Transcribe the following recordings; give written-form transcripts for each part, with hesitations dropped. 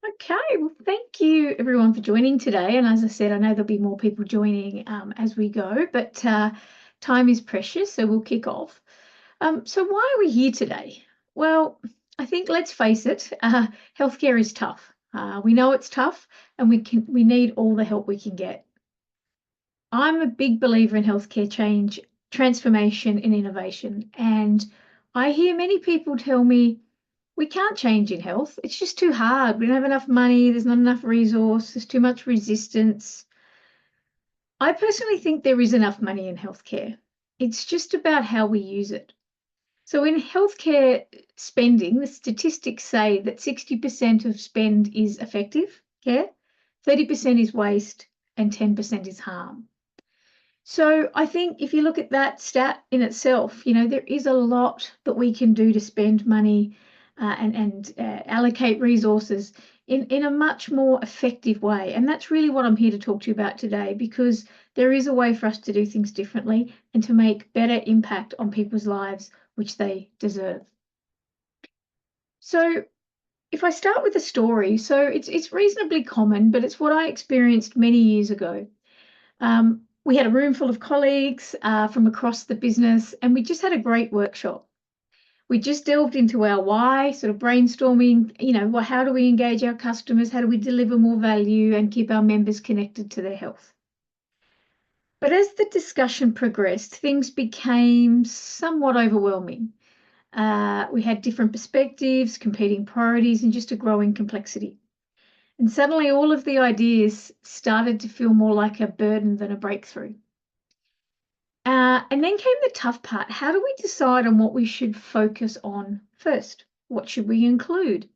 Okay, well, thank you everyone for joining today. And as I said, I know there'll be more people joining as we go, but time is precious, so we'll kick off. So why are we here today? Well, I think let's face it, healthcare is tough. We know it's tough, and we need all the help we can get. I'm a big believer in healthcare change, transformation, and innovation, and I hear many people tell me we can't change in health. It's just too hard. We don't have enough money. There's not enough resource. There's too much resistance. I personally think there is enough money in healthcare. It's just about how we use it. So, in healthcare spending, the statistics say that 60% of spend is effective care, 30% is waste, and 10% is harm. So I think if you look at that stat in itself, there is a lot that we can do to spend money and allocate resources in a much more effective way. And that's really what I'm here to talk to you about today, because there is a way for us to do things differently and to make better impact on people's lives, which they deserve. So if I start with a story, so it's reasonably common, but it's what I experienced many years ago. We had a room full of colleagues from across the business, and we just had a great workshop. We just delved into our why, sort of brainstorming, well, how do we engage our customers? How do we deliver more value and keep our members connected to their health? But as the discussion progressed, things became somewhat overwhelming. We had different perspectives, competing priorities, and just a growing complexity. And suddenly all of the ideas started to feel more like a burden than a breakthrough. And then came the tough part. How do we decide on what we should focus on first? What should we include?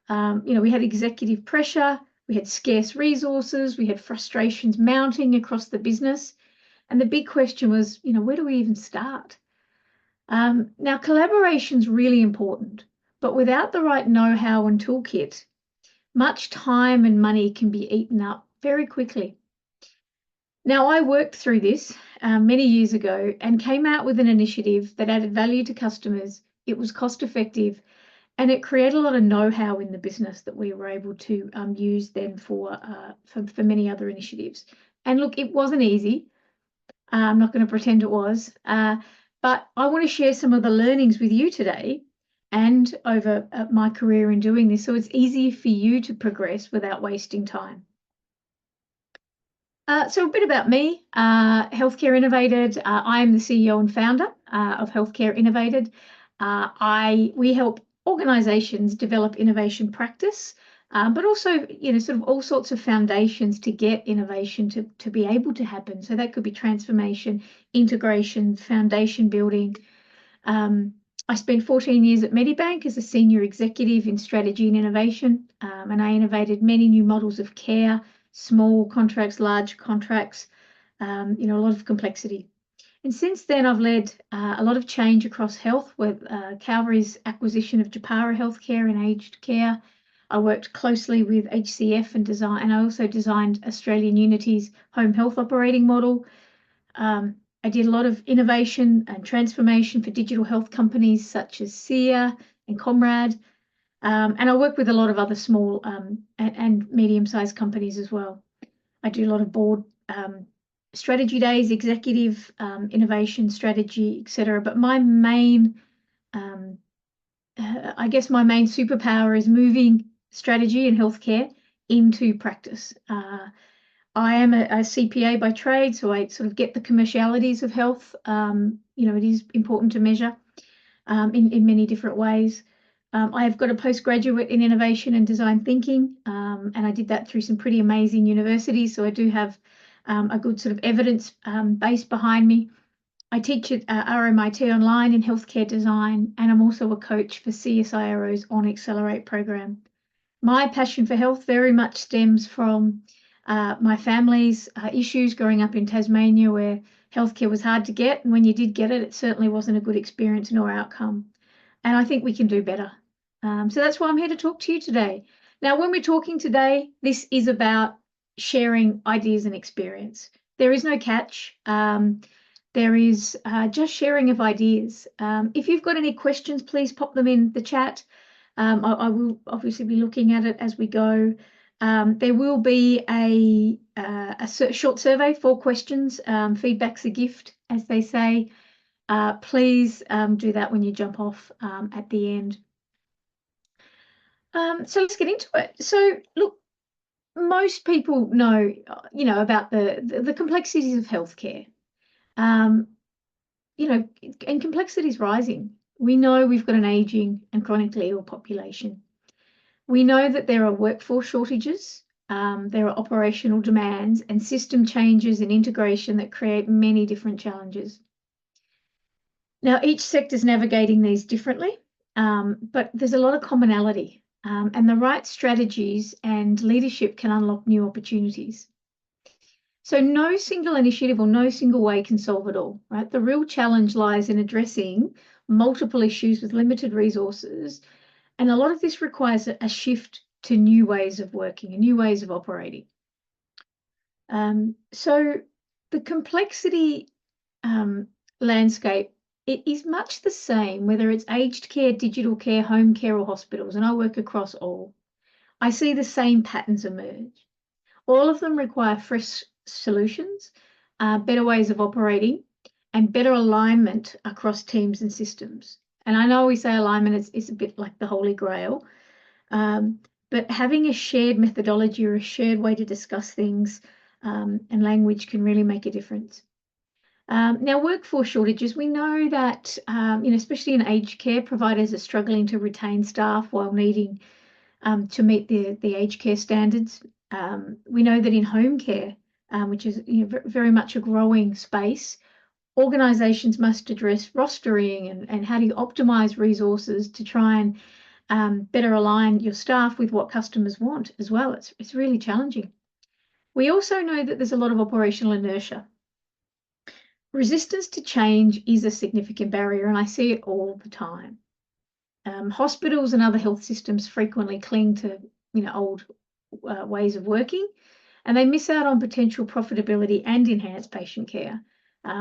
We had executive pressure, we had scarce resources, we had frustrations mounting across the business. And the big question was, where do we even start? Now, collaboration's really important, but without the right know-how and toolkit, much time and money can be eaten up very quickly. Now, I worked through this many years ago and came out with an initiative that added value to customers. It was cost effective, and it created a lot of know-how in the business that we were able to use then for many other initiatives. And look, it wasn't easy. I'm not going to pretend it was, but I want to share some of the learnings with you today and over my career in doing this, so it's easier for you to progress without wasting time. So a bit about me, Healthcare Innovated. I am the CEO and founder of Healthcare Innovated. We help organisations develop innovation practice, but also, sort of all sorts of foundations to get innovation to be able to happen. So that could be transformation, integration, foundation building. I spent 14 years at Medibank as a senior executive in strategy and innovation, and I innovated many new models of care, small contracts, large contracts, a lot of complexity. And since then, I've led a lot of change across health with Calvary's acquisition of Japara Healthcare in aged care. I worked closely with HCF and I also designed Australian Unity's home health operating model. I did a lot of innovation and transformation for digital health companies such as SEER and Comrade. And I work with a lot of other small and medium-sized companies as well. I do a lot of board strategy days, executive innovation strategy, etc. But my main, I guess my main superpower is moving strategy and healthcare into practice. I am a CPA by trade, so I sort of get the commercialities of health. It is important to measure in many different ways. I have got a postgraduate in innovation and design thinking, and I did that through some pretty amazing universities, so I do have a good sort of evidence base behind me. I teach at RMIT online in healthcare design, and I'm also a coach for CSIRO's On Accelerate program. My passion for health very much stems from my family's issues growing up in Tasmania, where healthcare was hard to get, and when you did get it, it certainly wasn't a good experience nor outcome. And I think we can do better. So that's why I'm here to talk to you today. Now, when we're talking today, this is about sharing ideas and experience. There is no catch. There is just sharing of ideas. If you've got any questions, please pop them in the chat. I will obviously be looking at it as we go. There will be a short survey, 4 questions. Feedback's a gift, as they say. Please do that when you jump off at the end. So let's get into it. So look, most people know, about the complexities of healthcare. And complexity is rising. We know we've got an aging and chronically ill population. We know that there are workforce shortages, there are operational demands and system changes and integration that create many different challenges. Now, each sector is navigating these differently, but there's a lot of commonality, and the right strategies and leadership can unlock new opportunities. So no single initiative or no single way can solve it all, right? The real challenge lies in addressing multiple issues with limited resources. And a lot of this requires a shift to new ways of working and new ways of operating. So the complexity landscape, it is much the same, whether it's aged care, digital care, home care, or hospitals, and I work across all. I see the same patterns emerge. All of them require fresh solutions, better ways of operating, and better alignment across teams and systems. And I know we say alignment is a bit like the Holy Grail, but having a shared methodology or a shared way to discuss things and language can really make a difference. Now, workforce shortages, we know that, especially in aged care, providers are struggling to retain staff while needing to meet the aged care standards. We know that in home care, which is very much a growing space, organisations must address rostering and how do you optimise resources to try and better align your staff with what customers want as well. It's really challenging. We also know that there's a lot of operational inertia. Resistance to change is a significant barrier, and I see it all the time. Hospitals and other health systems frequently cling to old ways of working, and they miss out on potential profitability and enhanced patient care,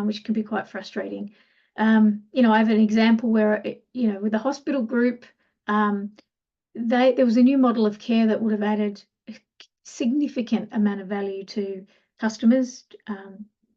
which can be quite frustrating. I have an example where with the hospital group, there was a new model of care that would have added a significant amount of value to customers,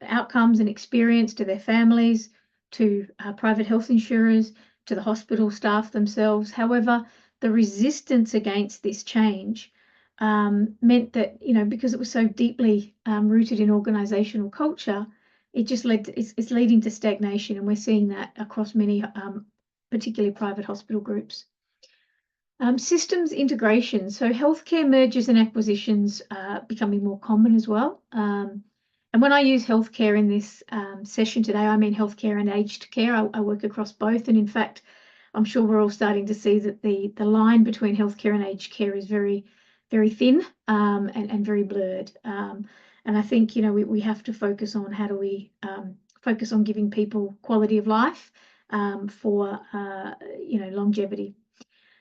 outcomes and experience to their families, to private health insurers, to the hospital staff themselves. However, the resistance against this change meant that, because it was so deeply rooted in organisational culture, it just it's leading to stagnation, and we're seeing that across many, particularly private hospital groups. Systems integration. So healthcare mergers and acquisitions are becoming more common as well. And when I use healthcare in this session today, I mean healthcare and aged care. I work across both. And in fact, I'm sure we're all starting to see that the line between healthcare and aged care is very, very thin and very blurred. And I think, we have to focus on how do we focus on giving people quality of life for, longevity.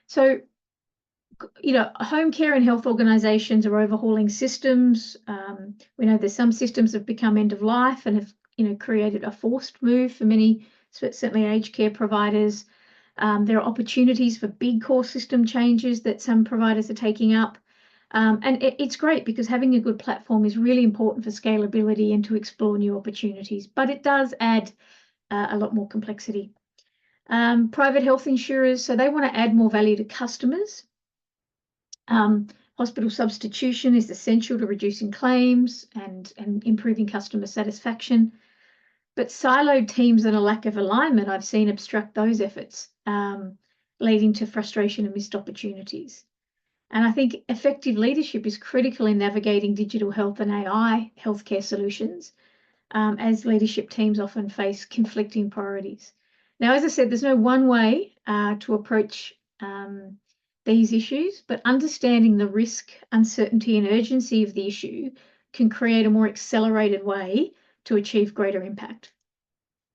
So, home care and health organisations are overhauling systems. We know there's some systems have become end of life and have, created a forced move for many, certainly aged care providers. There are opportunities for big core system changes that some providers are taking up. And it's great because having a good platform is really important for scalability and to explore new opportunities, but it does add a lot more complexity. Private health insurers, so they want to add more value to customers. Hospital substitution is essential to reducing claims and improving customer satisfaction. But siloed teams and a lack of alignment I've seen obstruct those efforts, leading to frustration and missed opportunities. And I think effective leadership is critical in navigating digital health and AI healthcare solutions, as leadership teams often face conflicting priorities. Now, as I said, there's no one way to approach these issues, but understanding the risk, uncertainty, and urgency of the issue can create a more accelerated way to achieve greater impact.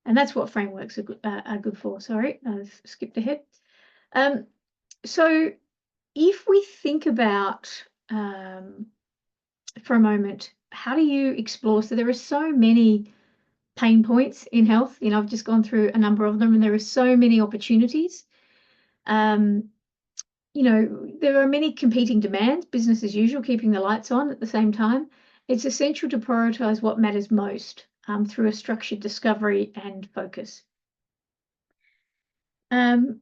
And that's what frameworks are good for. Sorry, I've skipped ahead. So if we think about, for a moment, how do you explore? So there are so many pain points in health. I've just gone through a number of them, and there are so many opportunities. there are many competing demands, business as usual, keeping the lights on at the same time. It's essential to prioritize what matters most through a structured discovery and focus. The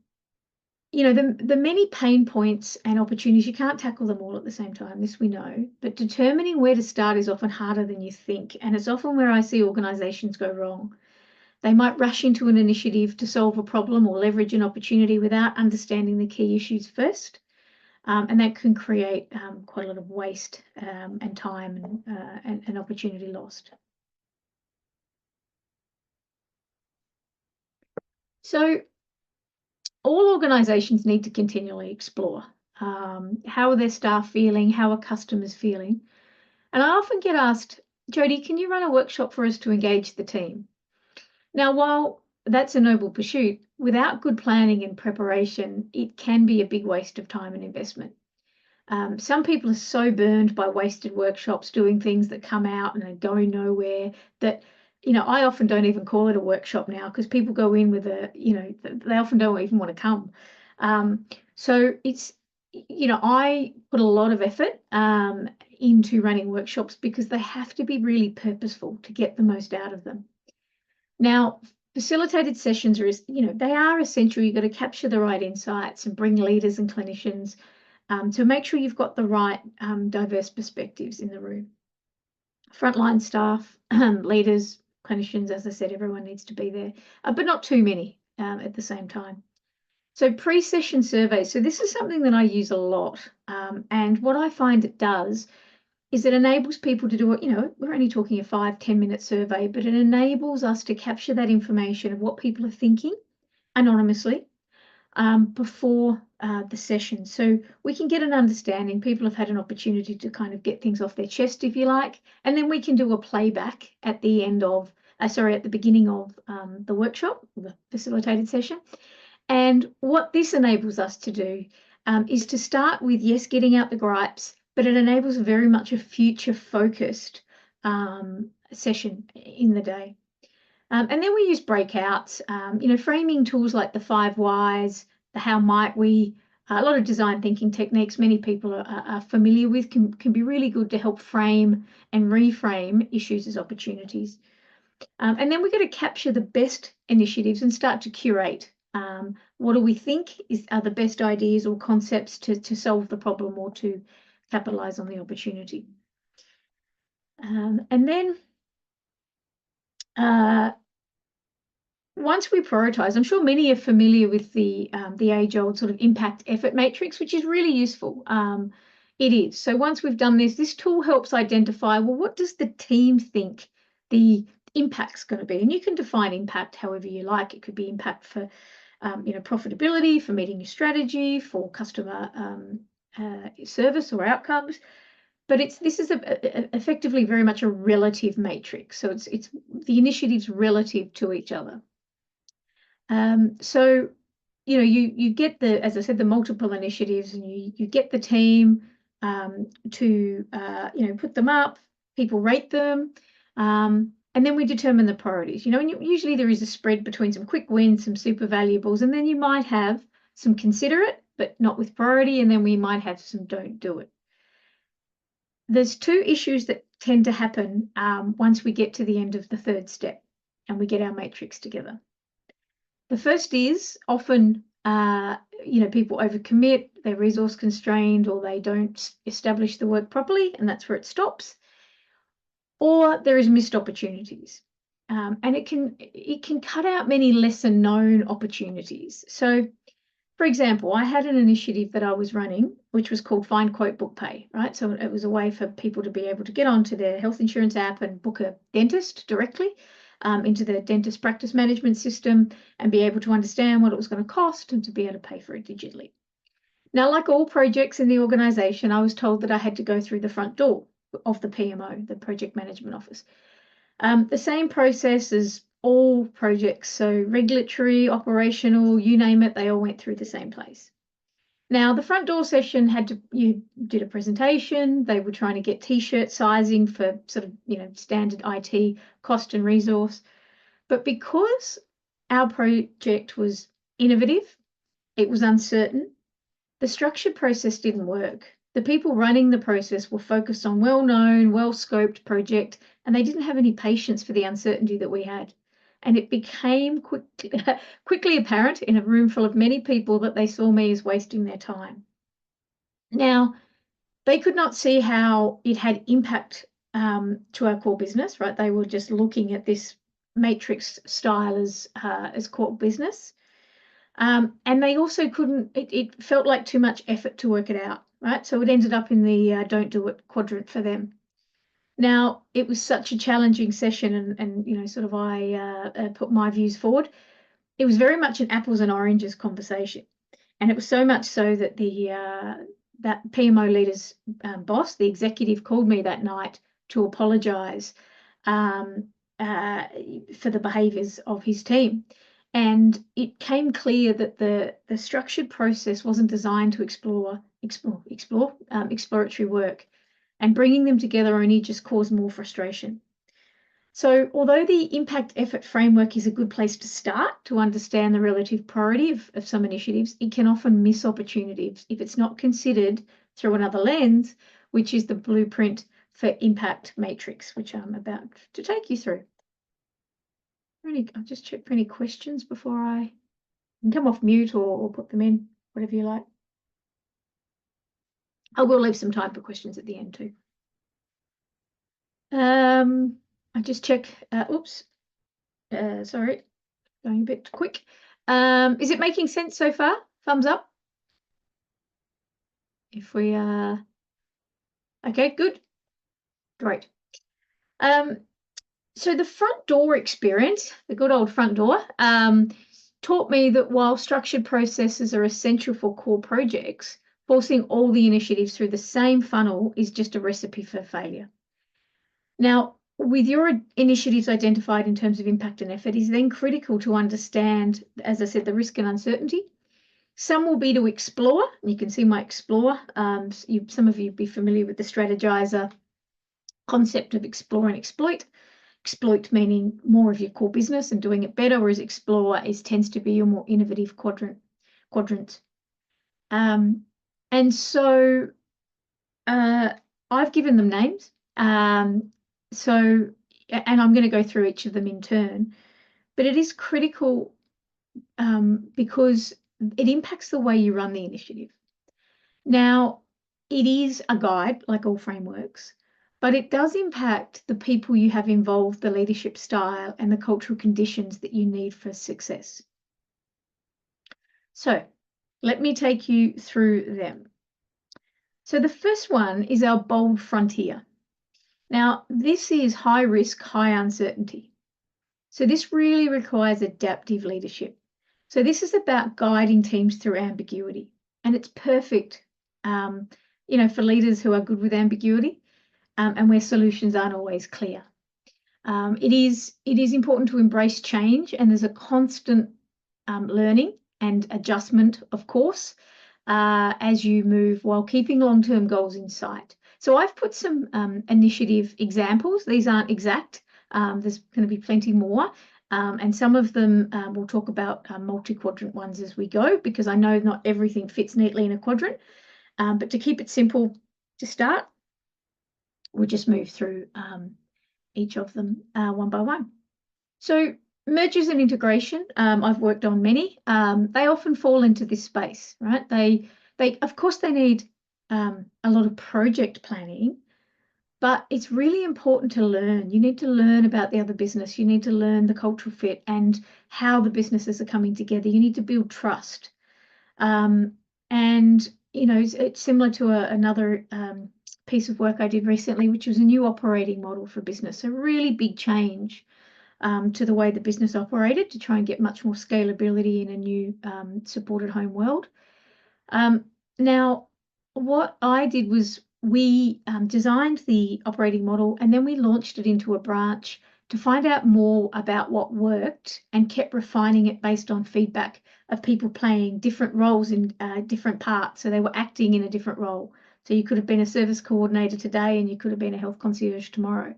many pain points and opportunities, you can't tackle them all at the same time, this we know, but determining where to start is often harder than you think. And it's often where I see organizations go wrong. They might rush into an initiative to solve a problem or leverage an opportunity without understanding the key issues first. And that can create quite a lot of waste and time and opportunity lost. So all organisations need to continually explore how are their staff feeling, how are customers feeling. And I often get asked, Jodie, can you run a workshop for us to engage the team? Now, while that's a noble pursuit, without good planning and preparation, it can be a big waste of time and investment. Some people are so burned by wasted workshops doing things that come out and are going nowhere that, I often don't even call it a workshop now because people go in with they often don't even want to come. So it's, I put a lot of effort into running workshops because they have to be really purposeful to get the most out of them. Now, facilitated sessions are, they are essential. You've got to capture the right insights and bring leaders and clinicians to make sure you've got the right diverse perspectives in the room. Frontline staff, leaders, clinicians, as I said, everyone needs to be there, but not too many at the same time. So pre-session surveys. So this is something that I use a lot. And what I find it does is it enables people to do it, we're only talking a 5-10 minute survey, but it enables us to capture that information of what people are thinking anonymously before the session. So we can get an understanding. People have had an opportunity to kind of get things off their chest, if you like, and then we can do a playback at the end of, at the beginning of the workshop, the facilitated session. And what this enables us to do is to start with, yes, getting out the gripes, but it enables very much a future-focused session in the day. And then we use breakouts, framing tools like the 5 whys, the how might we, a lot of design thinking techniques many people are familiar with can be really good to help frame and reframe issues as opportunities. And then we've got to capture the best initiatives and start to curate. What do we think are the best ideas or concepts to solve the problem or to capitalize on the opportunity? And then once we prioritize, I'm sure many are familiar with the age-old sort of impact effort matrix, which is really useful. It is. So once we've done this tool helps identify, well, what does the team think the impact's going to be? And you can define impact however you like. It could be impact for, profitability, for meeting your strategy, for customer service or outcomes. But this is effectively very much a relative matrix. So it's the initiatives relative to each other. So, you get as I said, the multiple initiatives, and you get the team to, put them up, people rate them, and then we determine the priorities, and usually there is a spread between some quick wins, some super valuables, and then you might have some consider it, but not with priority, and then we might have some don't do it. There's 2 issues that tend to happen once we get to the end of the 3rd step and we get our matrix together. The first is often, people overcommit, they're resource constrained, or they don't establish the work properly, and that's where it stops. Or there is missed opportunities. And it can cut out many lesser known opportunities. So, for example, I had an initiative that I was running, which was called Find Quote Book Pay, right? So it was a way for people to be able to get onto their health insurance app and book a dentist directly into the dentist practice management system and be able to understand what it was going to cost and to be able to pay for it digitally. Now, like all projects in the organisation, I was told that I had to go through the front door of the PMO, the Project Management Office. The same process as all projects, so regulatory, operational, you name it, they all went through the same place. Now, the front door session you did a presentation, they were trying to get t-shirt sizing for sort of, standard IT cost and resource. But because our project was innovative, it was uncertain, The structured process didn't work. The people running the process were focused on well-known, well-scoped project, and they didn't have any patience for the uncertainty that we had. And it became quickly apparent in a room full of many people that they saw me as wasting their time. Now, they could not see how it had impact to our core business, right? They were just looking at this matrix style as core business. And they also couldn't, it felt like too much effort to work it out, right? So it ended up in the don't do it quadrant for them. Now, it was such a challenging session, and you know, sort of I put my views forward. It was very much an apples and oranges conversation. And it was so much so that that PMO leader's boss, the executive, called me that night to apologise um, for the behaviours of his team. And it came clear that the structured process wasn't designed to explore exploratory work, and bringing them together only just caused more frustration. So although the impact effort framework is a good place to start to understand the relative priority of some initiatives, it can often miss opportunities if it's not considered through another lens, which is the blueprint for impact matrix, which I'm about to take you through. I'll just check for any questions before I can come off mute or put them in, whatever you like. I will leave some time for questions at the end too. I just check, sorry, going a bit quick. Is it making sense so far? Thumbs up. If we okay, good, great. So the front door experience, the good old front door, taught me that while structured processes are essential for core projects, forcing all the initiatives through the same funnel is just a recipe for failure. Now, with your initiatives identified in terms of impact and effort, is then critical to understand, as I said, the risk and uncertainty. Some will be to explore. You can see my explore. Some of you be familiar with the strategizer concept of explore and exploit. Exploit meaning more of your core business and doing it better, whereas explore tends to be your more innovative quadrant. And so I've given them names. So, and I'm going to go through each of them in turn, but it is critical because it impacts the way you run the initiative. Now, it is a guide, like all frameworks, but it does impact the people you have involved, the leadership style, and the cultural conditions that you need for success. So let me take you through them. So the first one is our bold frontier. Now, this is high risk, high uncertainty. So this really requires adaptive leadership. So this is about guiding teams through ambiguity, and it's perfect, for leaders who are good with ambiguity and where solutions aren't always clear. It is important to embrace change, and there's a constant learning and adjustment, of course, as you move while keeping long-term goals in sight. So I've put some initiative examples. These aren't exact. There's going to be plenty more. And some of them we'll talk about multi-quadrant ones as we go, because I know not everything fits neatly in a quadrant. But to keep it simple to start, we'll just move through each of them one by one. So mergers and integration, I've worked on many. They often fall into this space, right? They of course they need a lot of project planning, but it's really important to learn. You need to learn about the other business. You need to learn the cultural fit and how the businesses are coming together. You need to build trust. And it's similar to another piece of work I did recently, which was a new operating model for business. A really big change to the way the business operated to try and get much more scalability in a new supported home world. Now, what I did was we designed the operating model, and then we launched it into a branch to find out more about what worked, and kept refining it based on feedback of people playing different roles in different parts. So they were acting in a different role. So you could have been a service coordinator today, and you could have been a health concierge tomorrow.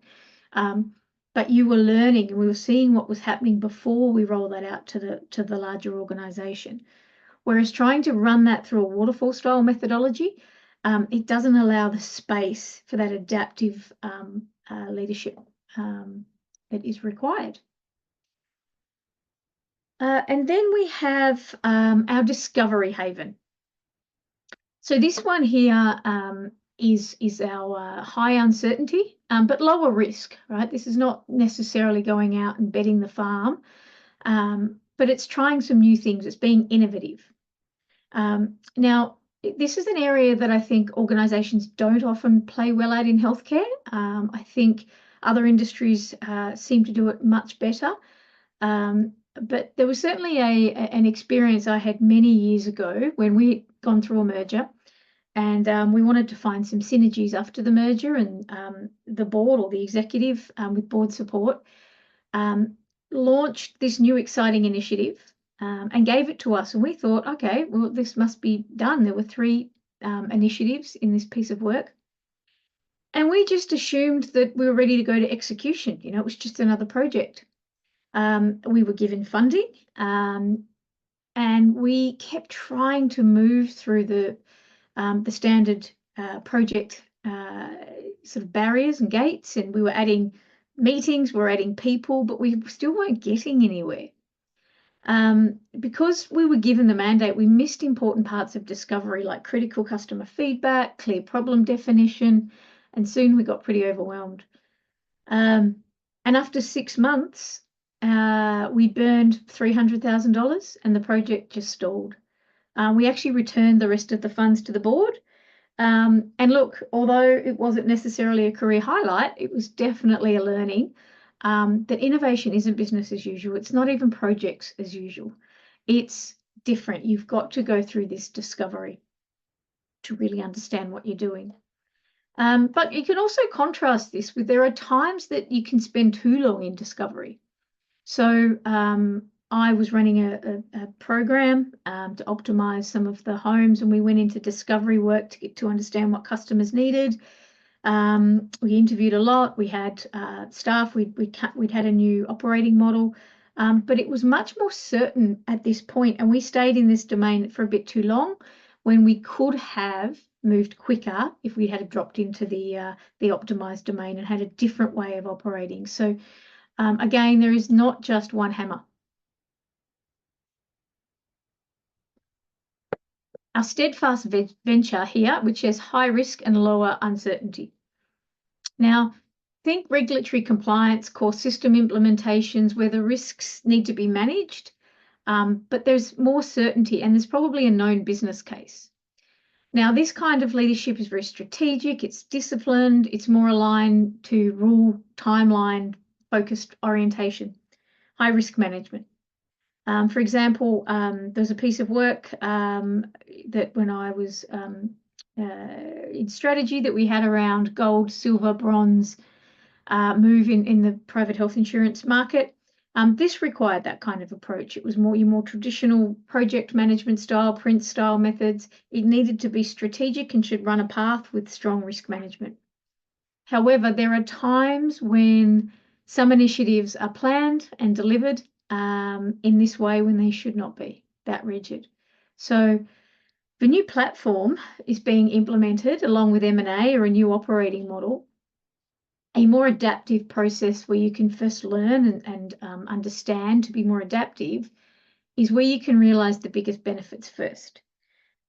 But you were learning, and we were seeing what was happening before we roll that out to the larger organisation. Whereas trying to run that through a waterfall style methodology, it doesn't allow the space for that adaptive leadership that is required. And then we have our discovery haven. So this one here is our high uncertainty, but lower risk, right? This is not necessarily going out and betting the farm, but it's trying some new things. It's being innovative. Now, this is an area that I think organisations don't often play well at in healthcare. I think other industries seem to do it much better. But there was certainly an experience I had many years ago when we'd gone through a merger, and we wanted to find some synergies after the merger, and the board or the executive, with board support, launched this new exciting initiative and gave it to us. And we thought, okay, well, this must be done. There were 3 initiatives in this piece of work. And we just assumed that we were ready to go to execution. You know, it was just another project. We were given funding, and we kept trying to move through the standard project sort of barriers and gates, and we were adding meetings, we were adding people, but we still weren't getting anywhere. Because we were given the mandate, we missed important parts of discovery like critical customer feedback, clear problem definition, and soon we got pretty overwhelmed. And after 6 months, we burned $300,000 and the project just stalled. We actually returned the rest of the funds to the board. And look, although it wasn't necessarily a career highlight, it was definitely a learning that innovation isn't business as usual. It's not even projects as usual. It's different. You've got to go through this discovery to really understand what you're doing. But you can also contrast this with, there are times that you can spend too long in discovery. So I was running a program to optimize some of the homes, and we went into discovery work to get to understand what customers needed. We interviewed a lot. We had staff. We'd had a new operating model, but it was much more certain at this point, and we stayed in this domain for a bit too long when we could have moved quicker if we had dropped into the optimized domain and had a different way of operating. So again, there is not just one hammer. Our steadfast venture here, which has high risk and lower uncertainty. Now, think regulatory compliance, core system implementations where the risks need to be managed, but there's more certainty and there's probably a known business case. Now, this kind of leadership is very strategic, it's disciplined, it's more aligned to rule, timeline, focused orientation, high risk management. For example, there's a piece of work that when I was in strategy that we had around gold, silver, bronze move in the private health insurance market. This required that kind of approach. It was your more traditional project management style, print style methods. It needed to be strategic and should run a path with strong risk management. However, there are times when some initiatives are planned and delivered in this way when they should not be that rigid. So the new platform is being implemented along with M&A or a new operating model. A more adaptive process where you can first learn and understand to be more adaptive is where you can realise the biggest benefits first.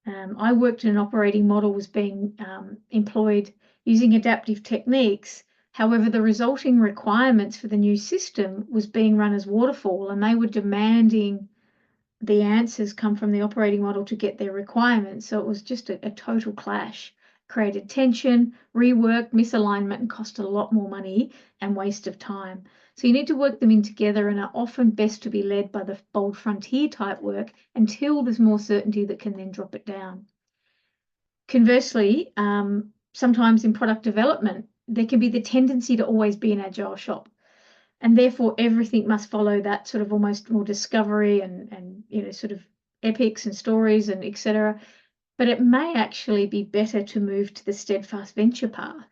I worked in an operating model was being employed using adaptive techniques. However, the resulting requirements for the new system was being run as waterfall, and they were demanding the answers come from the operating model to get their requirements. So it was just a total clash, created tension, rework, misalignment, and cost a lot more money and waste of time. So you need to work them in together, and are often best to be led by the bold frontier type work until there's more certainty that can then drop it down. Conversely, sometimes in product development, there can be the tendency to always be an agile shop. And therefore, everything must follow that sort of almost more discovery and sort of epics and stories and etc. But it may actually be better to move to the steadfast venture path.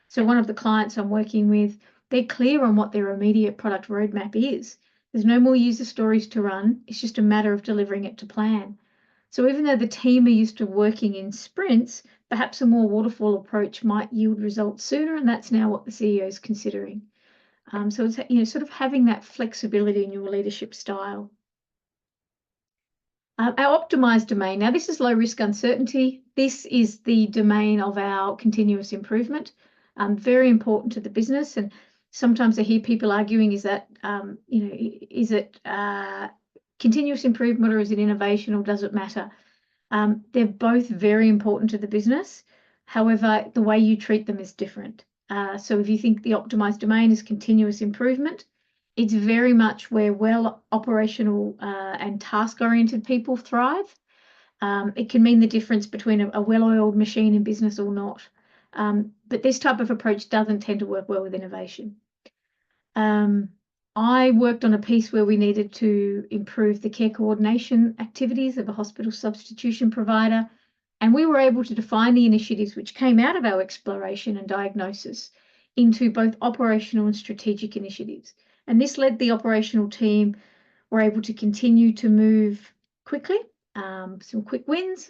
So one of the clients I'm working with, they're clear on what their immediate product roadmap is. There's no more user stories to run. It's just a matter of delivering it to plan. So even though the team are used to working in sprints, perhaps a more waterfall approach might yield results sooner, and that's now what the CEO is considering. So it's sort of having that flexibility in your leadership style. Our optimized domain. Now, this is low risk uncertainty. This is the domain of our continuous improvement. Very important to the business. And sometimes I hear people arguing, is that, is it continuous improvement or is it innovation, or does it matter? They're both very important to the business. However, the way you treat them is different. So if you think the optimized domain is continuous improvement, it's very much where well operational and task-oriented people thrive. It can mean the difference between a well-oiled machine in business or not. But this type of approach doesn't tend to work well with innovation. I worked on a piece where we needed to improve the care coordination activities of a hospital substitution provider, and we were able to define the initiatives which came out of our exploration and diagnosis into both operational and strategic initiatives. And this led the operational team were able to continue to move quickly, some quick wins,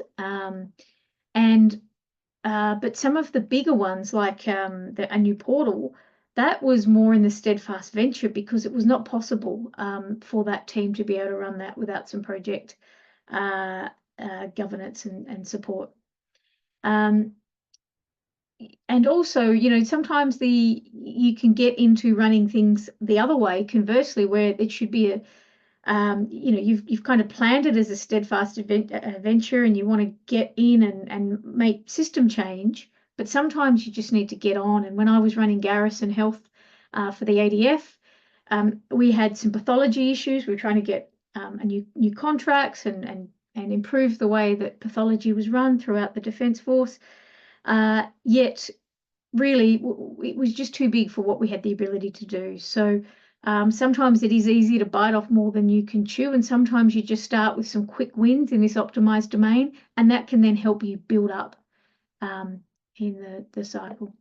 but some of the bigger ones, like a new portal, that was more in the steadfast venture, because it was not possible for that team to be able to run that without some project governance and support. And also, sometimes you can get into running things the other way, conversely, where it should be you've kind of planned it as a steadfast venture, and you want to get in and make system change, but sometimes you just need to get on. And when I was running Garrison Health for the ADF, we had some pathology issues. We were trying to get a new contracts and improve the way that pathology was run throughout the Defence Force. Yet really it was just too big for what we had the ability to do. So sometimes it is easy to bite off more than you can chew, and sometimes you just start with some quick wins in this optimized domain, and that can then help you build up in the cycle.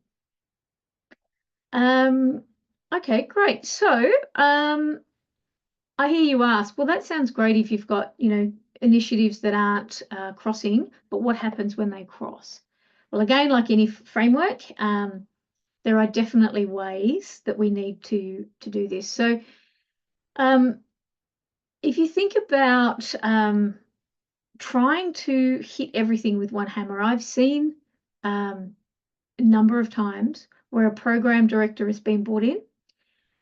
Okay, great. So I hear you ask, well, that sounds great if you've got initiatives that aren't crossing, but what happens when they cross? Well, again, like any framework, there are definitely ways that we need to do this. So if you think about trying to hit everything with one hammer, I've seen a number of times where a program director has been brought in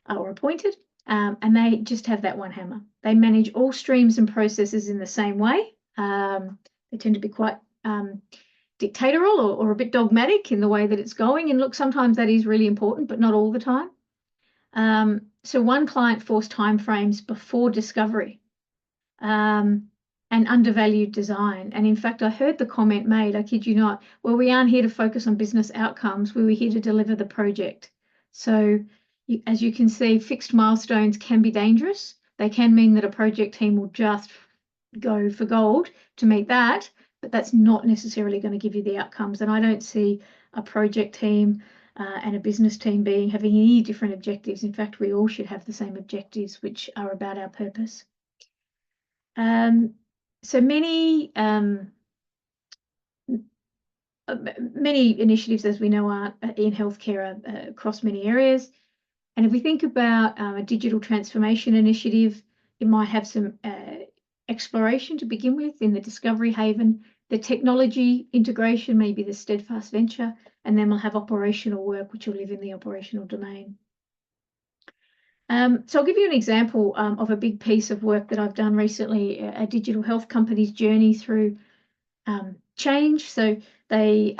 or appointed, and they just have that one hammer. They manage all streams and processes in the same way. They tend to be quite dictatorial or a bit dogmatic in the way that it's going. And look, sometimes that is really important, but not all the time. So one client forced timeframes before discovery and undervalued design. And in fact, I heard the comment made, I kid you not, well, we aren't here to focus on business outcomes. We were here to deliver the project. So as you can see, fixed milestones can be dangerous. They can mean that a project team will just go for gold to meet that, but that's not necessarily going to give you the outcomes. And I don't see a project team and a business team having any different objectives. In fact, we all should have the same objectives, which are about our purpose. So many initiatives, as we know, are in healthcare across many areas. And if we think about a digital transformation initiative, it might have some exploration to begin with in the discovery haven, the technology integration, maybe the steadfast venture, and then we'll have operational work, which will live in the operational domain. So I'll give you an example of a big piece of work that I've done recently, a digital health company's journey through change. So they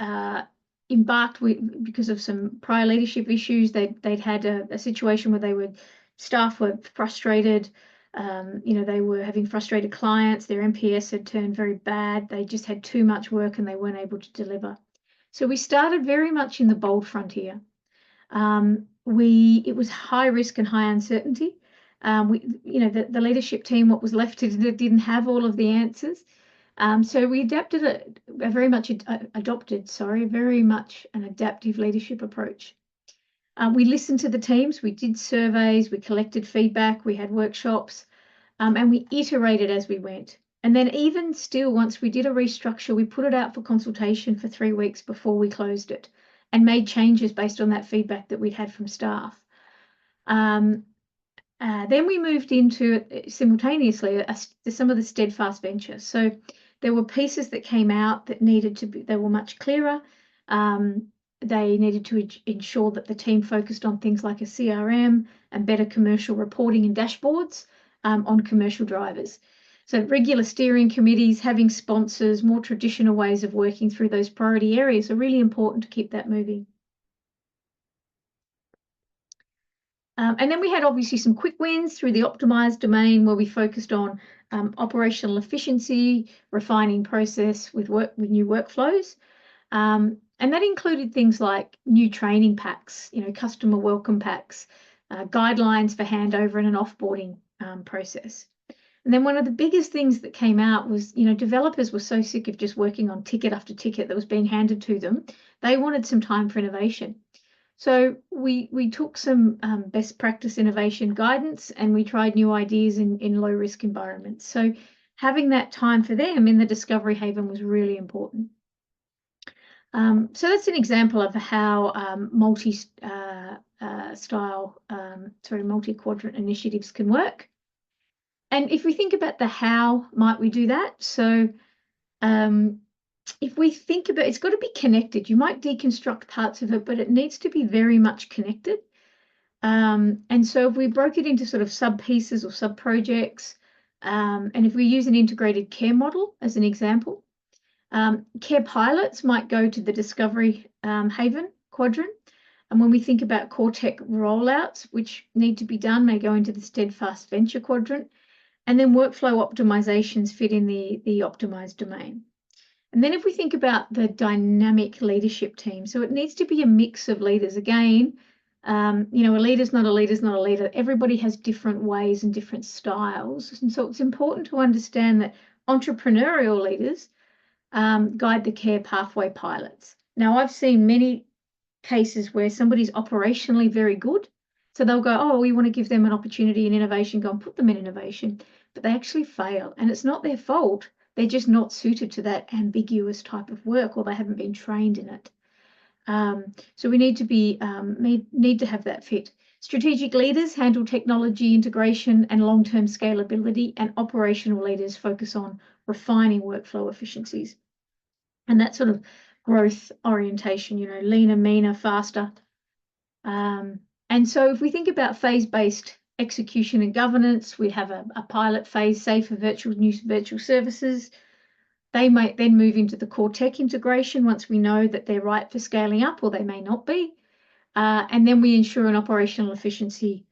embarked because of some prior leadership issues. They'd had a situation where staff were frustrated. They were having frustrated clients. Their NPS had turned very bad. They just had too much work and they weren't able to deliver. So we started very much in the bold frontier. It was high risk and high uncertainty. The leadership team, what was left, didn't have all of the answers. So we adopted a very much an adaptive leadership approach. We listened to the teams, we did surveys, we collected feedback, we had workshops, and we iterated as we went. And then even still, once we did a restructure, we put it out for consultation for 3 weeks before we closed it and made changes based on that feedback that we'd had from staff. Then we moved into simultaneously some of the steadfast ventures. So there were pieces that came out that needed to be, they were much clearer. They needed to ensure that the team focused on things like a CRM and better commercial reporting and dashboards on commercial drivers. So regular steering committees, having sponsors, more traditional ways of working through those priority areas are really important to keep that moving. And then we had obviously some quick wins through the optimized domain where we focused on operational efficiency, refining process with new workflows. And that included things like new training packs, customer welcome packs, guidelines for handover and an offboarding process. And then one of the biggest things that came out was, developers were so sick of just working on ticket after ticket that was being handed to them. They wanted some time for innovation. So we took some best practice innovation guidance and we tried new ideas in low risk environments. So having that time for them in the discovery haven was really important. So that's an example of how multi-quadrant initiatives can work. And if we think about the how might we do that? So if we think about it's got to be connected. You might deconstruct parts of it, but it needs to be very much connected. And so if we broke it into sort of sub pieces or sub projects, and if we use an integrated care model as an example, care pilots might go to the discovery haven quadrant. And when we think about core tech rollouts, which need to be done, may go into the steadfast venture quadrant. And then workflow optimizations fit in the optimized domain. And then if we think about the dynamic leadership team, so it needs to be a mix of leaders. Again, a leader's not a leader's not a leader. Everybody has different ways and different styles. And so it's important to understand that entrepreneurial leaders guide the care pathway pilots. Now, I've seen many cases where somebody's operationally very good. So they'll go, oh, we want to give them an opportunity in innovation, go and put them in innovation. But they actually fail. And it's not their fault. They're just not suited to that ambiguous type of work or they haven't been trained in it. So we need to have that fit. Strategic leaders handle technology integration and long-term scalability, and operational leaders focus on refining workflow efficiencies. And that sort of growth orientation, leaner, meaner, faster. And so if we think about phase-based execution and governance, we have a pilot phase, say, for new virtual services. They might then move into the core tech integration once we know that they're right for scaling up, or they may not be. And then we ensure an operational efficiency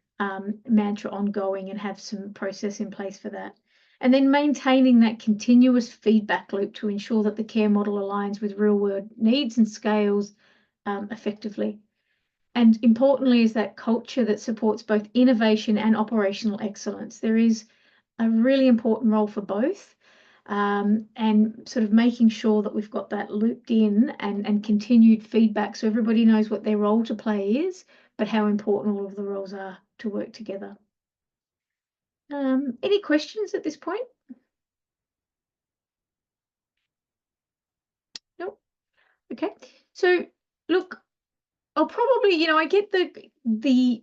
mantra ongoing and have some process in place for that. And then maintaining that continuous feedback loop to ensure that the care model aligns with real-world needs and scales effectively. And importantly is that culture that supports both innovation and operational excellence. There is a really important role for both, and sort of making sure that we've got that looped in and continued feedback so everybody knows what their role to play is, but how important all of the roles are to work together. Any questions at this point? Nope. Okay. So look, I'll probably, I get the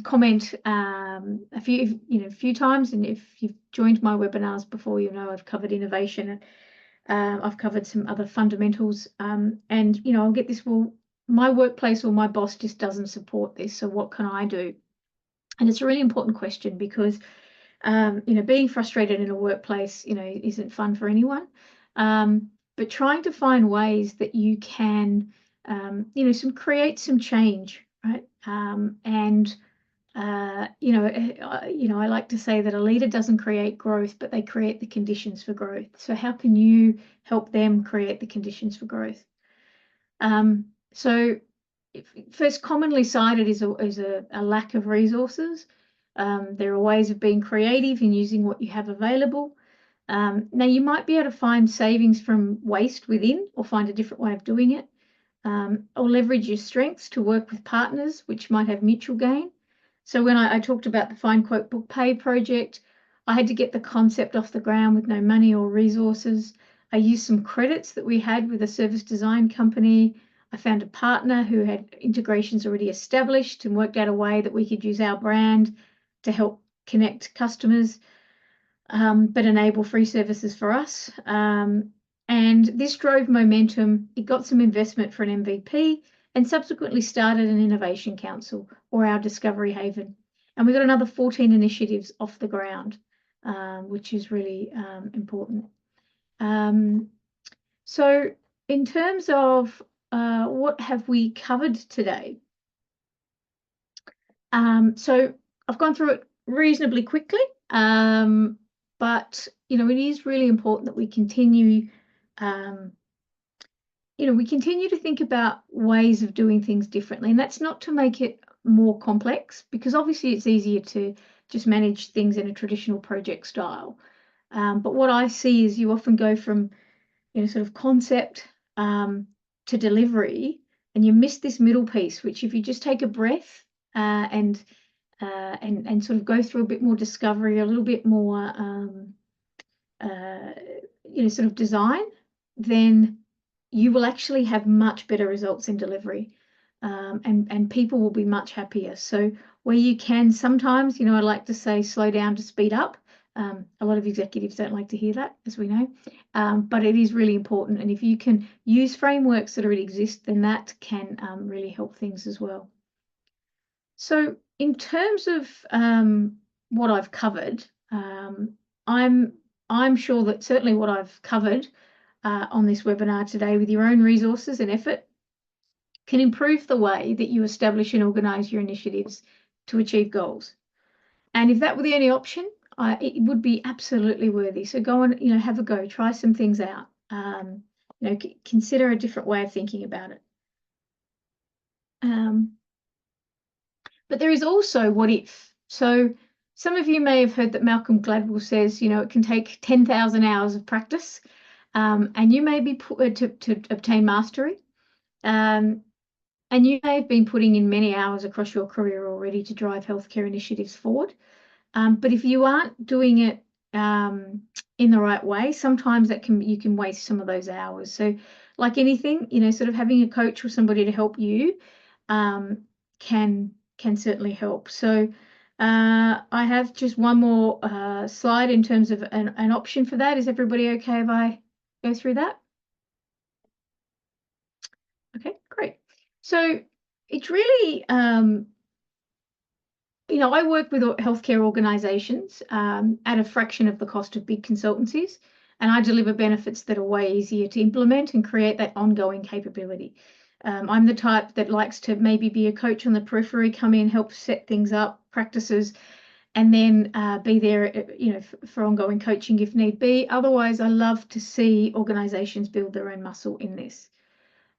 comment a few times, and if you've joined my webinars before, I've covered innovation and I've covered some other fundamentals, and I'll get this. Well, my workplace or my boss just doesn't support this, so what can I do? And it's a really important question because being frustrated in a workplace, isn't fun for anyone. But trying to find ways that you can create some change, right? I like to say that a leader doesn't create growth, but they create the conditions for growth. So how can you help them create the conditions for growth? So first, commonly cited is a lack of resources. There are ways of being creative and using what you have available. Now, you might be able to find savings from waste within or find a different way of doing it, or leverage your strengths to work with partners, which might have mutual gain. So when I talked about the Find Quote Book Pay project, I had to get the concept off the ground with no money or resources. I used some credits that we had with a service design company. I found a partner who had integrations already established and worked out a way that we could use our brand to help connect customers, but enable free services for us. And this drove momentum. It got some investment for an MVP and subsequently started an innovation council, or our discovery haven. And we got another 14 initiatives off the ground, which is really important. So in terms of what have we covered today? So I've gone through it reasonably quickly, but it is really important that we continue to think about ways of doing things differently. And that's not to make it more complex, because obviously it's easier to just manage things in a traditional project style. But what I see is you often go from, sort of concept to delivery, and you miss this middle piece, which if you just take a breath and sort of go through a bit more discovery, a little bit more, sort of design, then you will actually have much better results in delivery, and people will be much happier. So where you can sometimes, I like to say, slow down to speed up. A lot of executives don't like to hear that, as we know, but it is really important. And if you can use frameworks that already exist, then that can really help things as well. So in terms of what I've covered, I'm sure that certainly what I've covered on this webinar today, with your own resources and effort, can improve the way that you establish and organise your initiatives to achieve goals. And if that were the only option, it would be absolutely worthy. So go and have a go, try some things out. Consider a different way of thinking about it. But there is also what if. So some of you may have heard that Malcolm Gladwell says, it can take 10,000 hours of practice, and you may be put to obtain mastery. And you may have been putting in many hours across your career already to drive healthcare initiatives forward. But if you aren't doing it in the right way, sometimes you can waste some of those hours. So like anything, sort of having a coach or somebody to help you can certainly help. So I have just one more slide in terms of an option for that. Is everybody okay if I go through that? Okay, great. So it's really, I work with healthcare organisations at a fraction of the cost of big consultancies, and I deliver benefits that are way easier to implement and create that ongoing capability. I'm the type that likes to maybe be a coach on the periphery, come in, help set things up, practices, and then be there, for ongoing coaching if need be. Otherwise, I love to see organisations build their own muscle in this.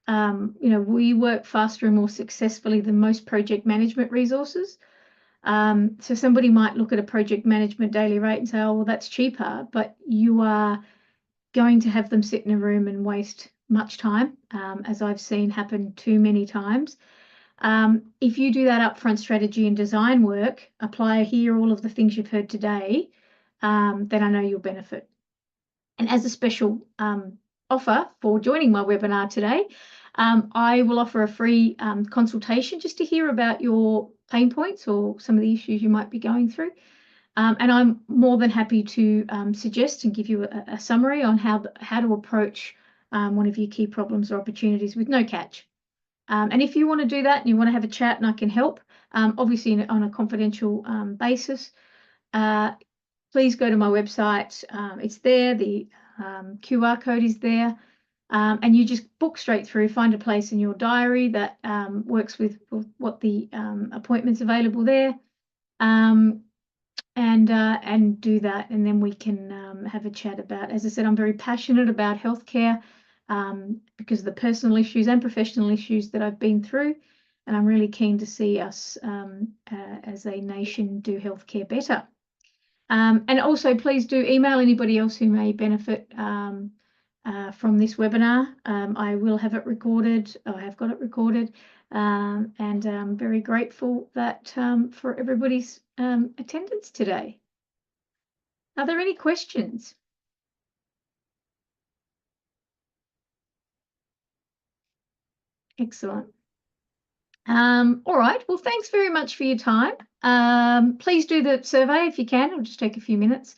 We work faster and more successfully than most project management resources. So somebody might look at a project management daily rate and say, oh, well, that's cheaper, but you are going to have them sit in a room and waste much time, as I've seen happen too many times. If you do that upfront strategy and design work, apply here all of the things you've heard today, then I know you'll benefit. And as a special offer for joining my webinar today, I will offer a free consultation just to hear about your pain points or some of the issues you might be going through. And I'm more than happy to suggest and give you a summary on how to approach one of your key problems or opportunities with no catch. And if you want to do that and you want to have a chat and I can help, obviously on a confidential basis, please go to my website. It's there. The QR code is there. And you just book straight through, find a place in your diary that works with what the appointments available there, and do that, and then we can have a chat about. As I said, I'm very passionate about healthcare because of the personal issues and professional issues that I've been through, and I'm really keen to see us as a nation do healthcare better. And also, please do email anybody else who may benefit from this webinar. I will have it recorded. I have got it recorded, and I'm very grateful that for everybody's attendance today. Are there any questions? Excellent. All right. Well, thanks very much for your time. Please do the survey if you can. It'll just take a few minutes.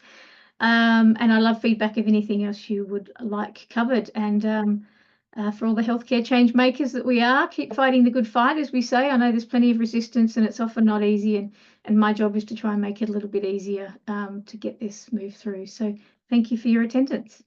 And I love feedback of anything else you would like covered. And for all the healthcare change makers that we are, keep fighting the good fight, as we say. I know there's plenty of resistance and it's often not easy. And my job is to try and make it a little bit easier to get this moved through. So thank you for your attendance.